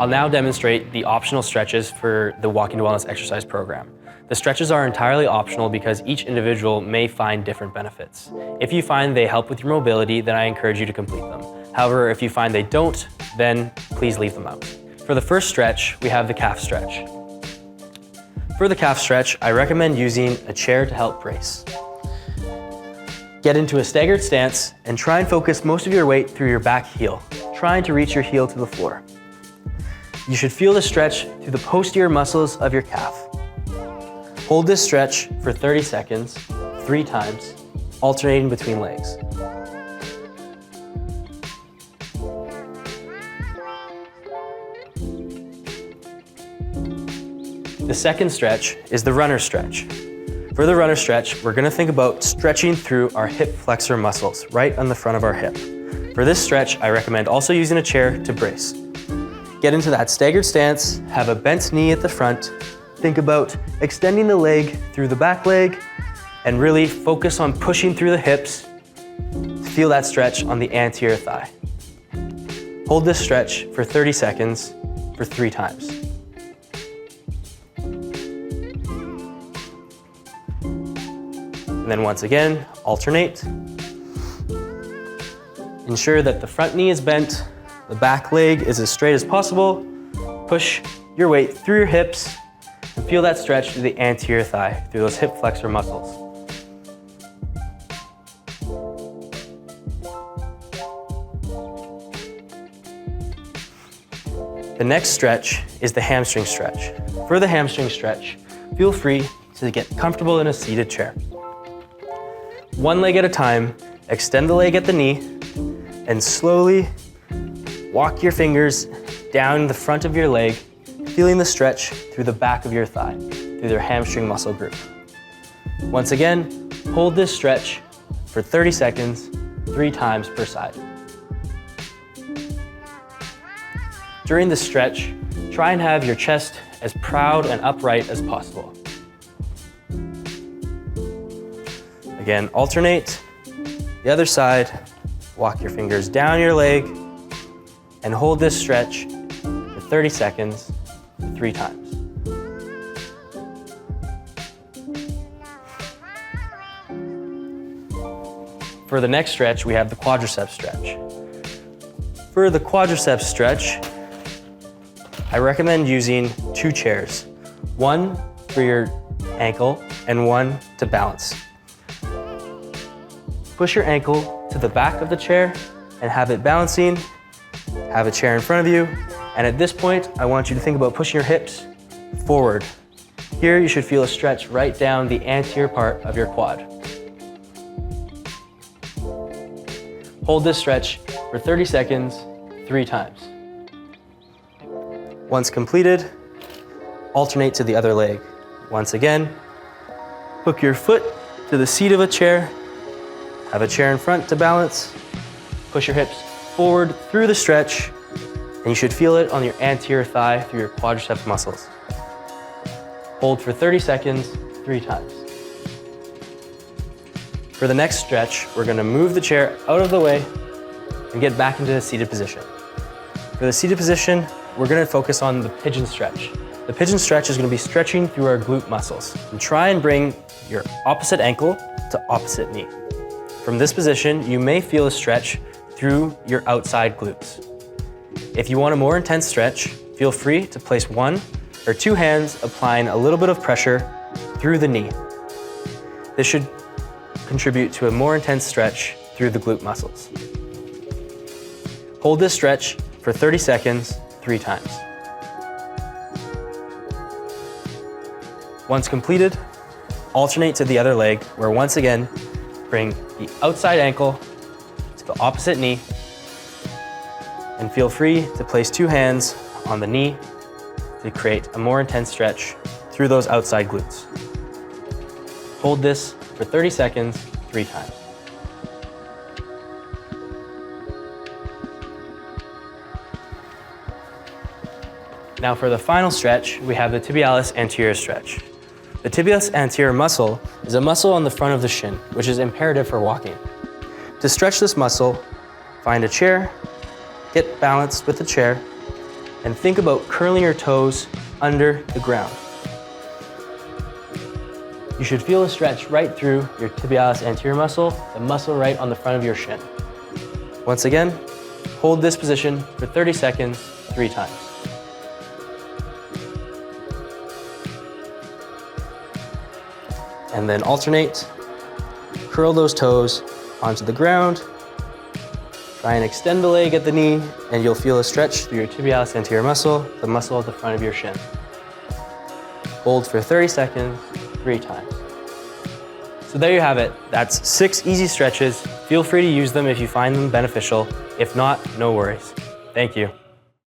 I'll now demonstrate the optional stretches for the Walking to Wellness exercise program. The stretches are entirely optional because each individual may find different benefits. If you find they help with your mobility, then I encourage you to complete them. However, if you find they don't, then please leave them out. For the first stretch, we have the calf stretch. For the calf stretch, I recommend using a chair to help brace. Get into a staggered stance and try and focus most of your weight through your back heel, trying to reach your heel to the floor. You should feel the stretch through the posterior muscles of your calf. Hold this stretch for 30 seconds, 3 times, alternating between legs. The second stretch is the runner stretch. For the runner stretch, we're gonna think about stretching through our hip flexor muscles right on the front of our hip. For this stretch, I recommend also using a chair to brace. Get into that staggered stance, have a bent knee at the front, think about extending the leg through the back leg, and really focus on pushing through the hips to feel that stretch on the anterior thigh. Hold this stretch for 30 seconds for 3 times. And then once again, alternate. Ensure that the front knee is bent, the back leg is as straight as possible. Push your weight through your hips and feel that stretch through the anterior thigh, through those hip flexor muscles. The next stretch is the hamstring stretch. For the hamstring stretch, feel free to get comfortable in a seated chair. One leg at a time, extend the leg at the knee, and slowly walk your fingers down the front of your leg, feeling the stretch through the back of your thigh, through their hamstring muscle group. Once again, hold this stretch for 30 seconds, 3 times per side. During the stretch, try and have your chest as proud and upright as possible. Again, alternate. The other side, walk your fingers down your leg and hold this stretch for 30 seconds, 3 times. For the next stretch, we have the quadricep stretch. For the quadricep stretch, I recommend using 2 chairs, one for your ankle and one to balance. Push your ankle to the back of the chair and have it balancing. Have a chair in front of you, and at this point, I want you to think about pushing your hips forward. Here, you should feel a stretch right down the anterior part of your quad. Hold this stretch for 30 seconds, 3 times. Once completed, alternate to the other leg. Once again, hook your foot to the seat of a chair, have a chair in front to balance, push your hips forward through the stretch, and you should feel it on your anterior thigh through your quadriceps muscles. Hold for 30 seconds, 3 times. For the next stretch, we're gonna move the chair out of the way and get back into the seated position. For the seated position, we're gonna focus on the pigeon stretch. The pigeon stretch is gonna be stretching through our glute muscles. And try and bring your opposite ankle to opposite knee. From this position, you may feel a stretch through your outside glutes. If you want a more intense stretch, feel free to place 1 or 2 hands applying a little bit of pressure through the knee. This should contribute to a more intense stretch through the glute muscles. Hold this stretch for 30 seconds, 3 times. Once completed, alternate to the other leg, where once again, bring the outside ankle to the opposite knee, and feel free to place 2 hands on the knee to create a more intense stretch through those outside glutes. Hold this for 30 seconds, 3 times. Now for the final stretch, we have the Tibalis anterior stretch. The tibialis anterior muscle is a muscle on the front of the shin, which is imperative for walking. To stretch this muscle, find a chair, get balanced with the chair, And think about curling your toes under the ground. You should feel a stretch right through your tibialis anterior muscle, the muscle right on the front of your shin. Once again, hold this position for 30 seconds, 3 times. And then alternate, curl those toes onto the ground, try and extend the leg at the knee, and you'll feel a stretch through your tibialis anterior muscle, the muscle at the front of your shin. Hold for 30 seconds, 3 times. So there you have it. That's 6 easy stretches. Feel free to use them if you find them beneficial. If not, no worries. Thank you.